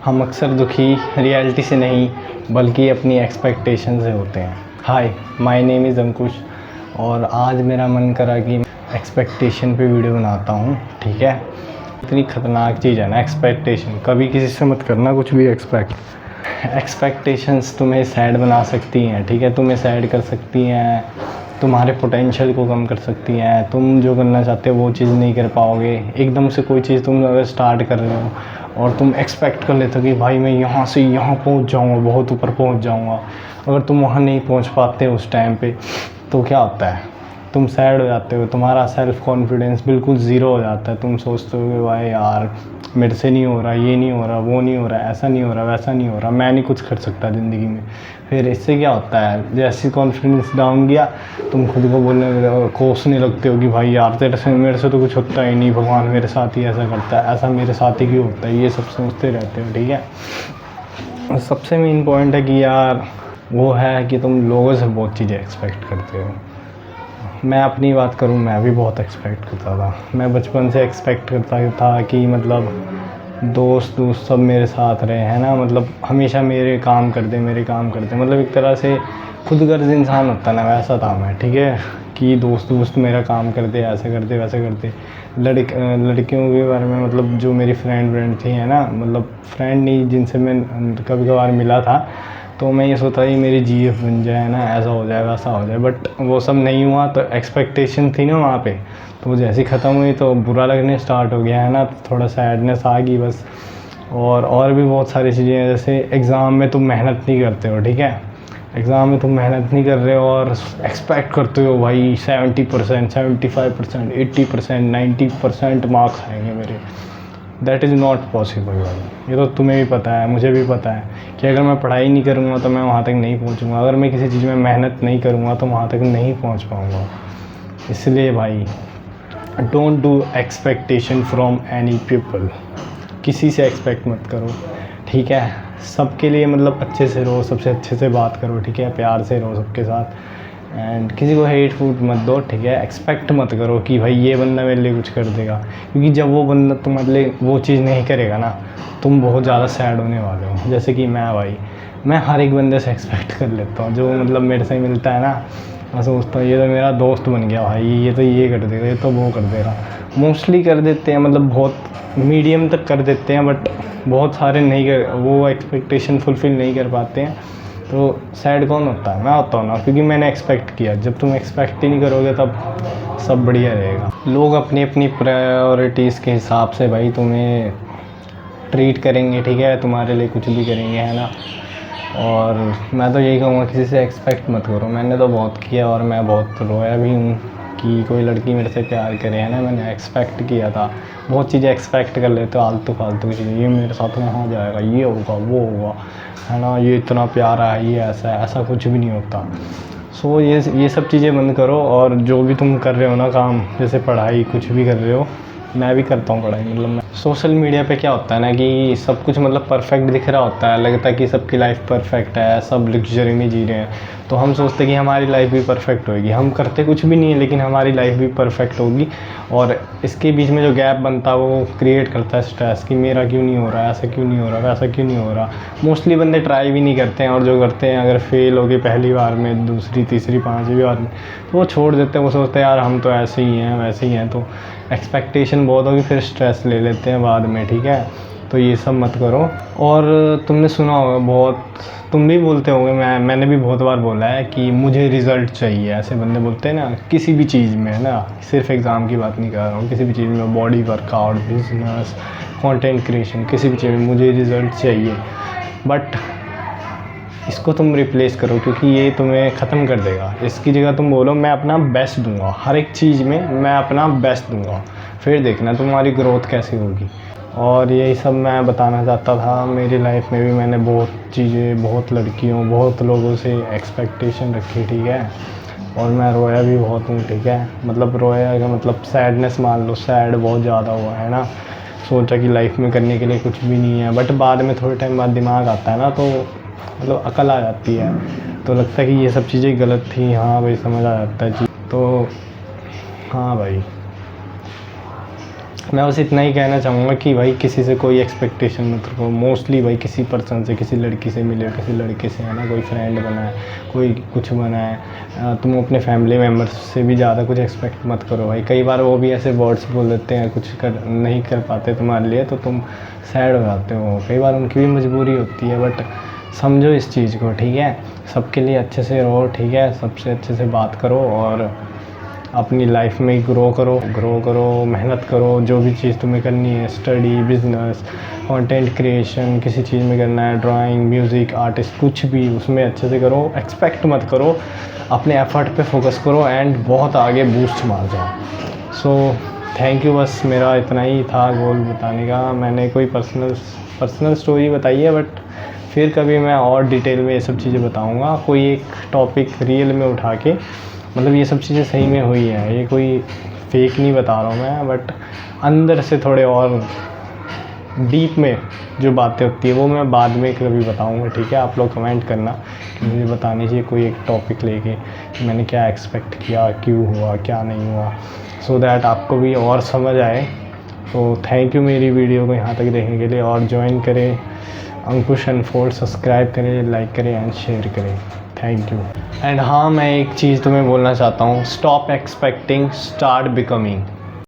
हम अक्सर दुखी रियलिटी से नहीं बल्कि अपनी एक्सपेक्टेशन से होते हैं। हाय, माय नेम इज़ अंकुश और आज मेरा मन करा कि एक्सपेक्टेशन पे वीडियो बनाता हूँ। ठीक है, इतनी ख़तरनाक चीज़ है ना एक्सपेक्टेशन। कभी किसी से मत करना कुछ भी एक्सपेक्टेशंस तुम्हें सैड बना सकती हैं। ठीक है, तुम्हें सैड कर सकती हैं, तुम्हारे पोटेंशियल को कम कर सकती हैं। तुम जो करना चाहते हो वो चीज़ नहीं कर पाओगे। एकदम से कोई चीज़ तुम अगर स्टार्ट कर रहे हो और तुम एक्सपेक्ट कर लेते हो कि भाई मैं यहाँ से यहाँ पहुँच जाऊँगा, बहुत ऊपर पहुँच जाऊँगा। अगर तुम वहाँ नहीं पहुँच पाते उस टाइम पे तो क्या होता है, तुम सैड हो जाते हो, तुम्हारा सेल्फ़ कॉन्फिडेंस बिल्कुल ज़ीरो हो जाता है। तुम सोचते हो कि भाई यार मेरे से नहीं हो रहा, ये नहीं हो रहा, वो नहीं हो रहा, ऐसा नहीं हो रहा, वैसा नहीं हो रहा, मैं नहीं कुछ कर सकता ज़िंदगी में। फिर इससे क्या होता है, जैसे कॉन्फिडेंस डाउन गया तुम खुद को बोलने कोसने लगते हो कि भाई यार मेरे से तो कुछ होता ही नहीं, भगवान मेरे साथ ही ऐसा करता है, ऐसा मेरे साथ ही क्यों होता है, ये सब सोचते रहते हो। ठीक है, सबसे मेन पॉइंट है कि यार वो है कि तुम लोगों से बहुत चीज़ें एक्सपेक्ट करते हो। मैं अपनी बात करूं, मैं भी बहुत एक्सपेक्ट करता था। मैं बचपन से एक्सपेक्ट करता था कि मतलब दोस्त सब मेरे साथ रहे, है ना, मतलब हमेशा मेरे काम कर दे, मतलब एक तरह से खुदगर्ज़ इंसान होता है ना, वैसा था मैं। ठीक है, कि दोस्त मेरा काम कर दे, ऐसे कर दे, वैसे कर दे। लड़कियों के बारे में, मतलब जो मेरी फ्रेंड थी, है ना, मतलब फ्रेंड नहीं, जिनसे मैं कभी कभार मिला था, तो मैं ये सोचता कि मेरी जीएफ बन जाए ना, ऐसा हो जाए वैसा हो जाए। बट वो सब नहीं हुआ। तो एक्सपेक्टेशन थी ना वहाँ पे, तो वो जैसी ख़त्म हुई तो बुरा लगने स्टार्ट हो गया, है ना, तो थोड़ा सैडनेस आ गई बस। और भी बहुत सारी चीज़ें हैं, जैसे एग्ज़ाम में तुम मेहनत नहीं करते हो। ठीक है, एग्ज़ाम में तुम मेहनत नहीं कर रहे हो और एक्सपेक्ट करते हो भाई 70%, 75%, 80%, 90% मार्क्स आएंगे मेरे। दैट इज़ नॉट पॉसिबल भाई। ये तो तुम्हें भी पता है, मुझे भी पता है कि अगर मैं पढ़ाई नहीं करूँगा तो मैं वहाँ तक नहीं पहुँचूँगा। अगर मैं किसी चीज़ में मेहनत नहीं करूँगा तो वहाँ तक नहीं पहुँच पाऊँगा। इसलिए भाई don't do expectation from any people. किसी से एक्सपेक्ट मत करो। ठीक है, सबके लिए मतलब अच्छे से रहो, सबसे अच्छे से बात करो। ठीक है, प्यार से रहो सबके साथ एंड किसी को हेट फूट मत दो। ठीक है, एक्सपेक्ट मत करो कि भाई ये बंदा मेरे लिए कुछ कर देगा, क्योंकि जब वो बंदा तुम्हारे लिए वो चीज़ नहीं करेगा ना, तुम बहुत ज़्यादा सैड होने वाले हो। जैसे कि मैं हर एक बंदे से एक्सपेक्ट कर लेता हूँ, जो मतलब मेरे से मिलता है ना, मैं सोचता हूँ ये तो मेरा दोस्त बन गया भाई, ये तो ये कर देगा, ये तो वो कर देगा। मोस्टली कर देते हैं, मतलब बहुत मीडियम तक कर देते हैं, बट बहुत सारे नहीं कर, वो एक्सपेक्टेशन फुलफ़िल नहीं कर पाते हैं। तो सैड कौन होता है? मैं होता हूँ ना, क्योंकि मैंने एक्सपेक्ट किया। जब तुम एक्सपेक्ट ही नहीं करोगे तब सब बढ़िया रहेगा। लोग अपनी अपनी प्रायोरिटीज़ के हिसाब से भाई तुम्हें ट्रीट करेंगे। ठीक है, तुम्हारे लिए कुछ भी करेंगे, है ना। और मैं तो यही कहूँगा किसी से एक्सपेक्ट मत करो। मैंने तो बहुत किया और मैं बहुत रोया भी हूँ कि कोई लड़की मेरे से प्यार करे, है ना। मैंने एक्सपेक्ट किया था, बहुत चीज़ें एक्सपेक्ट कर लेते हो, आलतू फालतू की चीज़ें, ये मेरे साथ वहाँ जाएगा, ये होगा, वो होगा, है ना, ये इतना प्यारा है, ये ऐसा कुछ भी नहीं होता। सो ये सब चीज़ें बंद करो। और जो भी तुम कर रहे हो ना काम, जैसे पढ़ाई कुछ भी कर रहे हो, मैं भी करता हूँ पढ़ाई, मतलब मैं सोशल मीडिया पे क्या होता है ना कि सब कुछ मतलब परफेक्ट दिख रहा होता है, लगता है कि सबकी लाइफ परफेक्ट है, सब लग्जरी में जी रहे हैं। तो हम सोचते हैं कि हमारी लाइफ भी परफेक्ट होगी। हम करते कुछ भी नहीं है लेकिन हमारी लाइफ भी परफेक्ट होगी। और इसके बीच में जो गैप बनता है वो क्रिएट करता है स्ट्रेस कि मेरा क्यों नहीं हो रहा, ऐसा क्यों नहीं हो रहा, वैसा क्यों नहीं हो रहा। मोस्टली बंदे ट्राई भी नहीं करते हैं, और जो करते हैं अगर फेल हो गए पहली बार में, दूसरी तीसरी पाँचवीं बार में, तो वो छोड़ देते हैं। वो सोचते हैं यार हम तो ऐसे ही हैं, वैसे ही हैं। तो एक्सपेक्टेशन बहुत होगी, फिर स्ट्रेस ले लेते हैं बाद में। ठीक है, तो ये सब मत करो। और तुमने सुना होगा बहुत, तुम भी बोलते होगे, मैंने भी बहुत बार बोला है कि मुझे रिज़ल्ट चाहिए। ऐसे बंदे बोलते हैं ना किसी भी चीज़ में, है ना, सिर्फ एग्ज़ाम की बात नहीं कर रहा हूँ, किसी भी चीज़ में, body workout, business, content creation, किसी भी चीज़ में मुझे रिज़ल्ट चाहिए। बट इसको तुम रिप्लेस करो, क्योंकि ये तुम्हें ख़त्म कर देगा। इसकी जगह तुम बोलो मैं अपना बेस्ट दूंगा, हर एक चीज़ में मैं अपना बेस्ट दूंगा, फिर देखना तुम्हारी ग्रोथ कैसी होगी। और यही सब मैं बताना चाहता था। मेरी लाइफ में भी मैंने बहुत चीज़ें, बहुत लड़कियों, बहुत लोगों से एक्सपेक्टेशन रखी। ठीक है, और मैं रोया भी बहुत हूँ। ठीक है, मतलब रोया का मतलब सैडनेस मान लो, सैड बहुत ज़्यादा हुआ है ना। सोचा कि लाइफ में करने के लिए कुछ भी नहीं है, बट बाद में थोड़े टाइम बाद दिमाग आता है ना, तो मतलब अकल आ जाती है, तो लगता है कि ये सब चीज़ें गलत थी। हाँ भाई, समझ आ जाता है जी। तो हाँ भाई, मैं बस इतना ही कहना चाहूँगा कि भाई किसी से कोई एक्सपेक्टेशन मत रखो। मोस्टली भाई किसी पर्सन से, किसी लड़की से मिले हो, किसी लड़के से, है ना, कोई फ्रेंड बना है, कोई कुछ बना है, तुम अपने फैमिली मेम्बर्स से भी ज़्यादा कुछ एक्सपेक्ट मत करो भाई। कई बार वो भी ऐसे वर्ड्स बोल देते हैं, कुछ नहीं कर पाते तुम्हारे लिए, तो तुम सैड हो जाते हो। कई बार उनकी भी मजबूरी होती है, बट समझो इस चीज़ को, ठीक है। सबके लिए अच्छे से रहो, ठीक है, सबसे अच्छे से बात करो और अपनी लाइफ में ग्रो करो, मेहनत करो। जो भी चीज़ तुम्हें करनी है, स्टडी, बिज़नेस, कंटेंट क्रिएशन, किसी चीज़ में करना है, ड्राइंग, म्यूज़िक, आर्टिस्ट, कुछ भी, उसमें अच्छे से करो। एक्सपेक्ट मत करो, अपने एफ़र्ट पे फोकस करो एंड बहुत आगे बूस्ट मार जाओ। सो थैंक यू, बस मेरा इतना ही था गोल बताने का। मैंने कोई पर्सनल स्टोरी बताई है, बट फिर कभी मैं और डिटेल में ये सब चीज़ें बताऊँगा, कोई एक टॉपिक रियल में उठा के। मतलब ये सब चीज़ें सही में हुई हैं, ये कोई फेक नहीं बता रहा हूँ मैं, बट अंदर से थोड़े और डीप में जो बातें होती है वो मैं बाद में कभी बताऊँगा, ठीक है। आप लोग कमेंट करना कि मुझे बतानी चाहिए कोई एक टॉपिक लेके कि मैंने क्या एक्सपेक्ट किया, क्यों हुआ, क्या नहीं हुआ, सो दैट आपको भी और समझ आए। तो थैंक यू मेरी वीडियो को यहाँ तक देखने के लिए, और ज्वाइन करें अंकुश अनफोल्ड, सब्सक्राइब करें, लाइक करें एंड शेयर करें। Thank you. एंड हाँ, मैं एक चीज़ तुम्हें बोलना चाहता हूँ, स्टॉप एक्सपेक्टिंग, स्टार्ट बिकमिंग।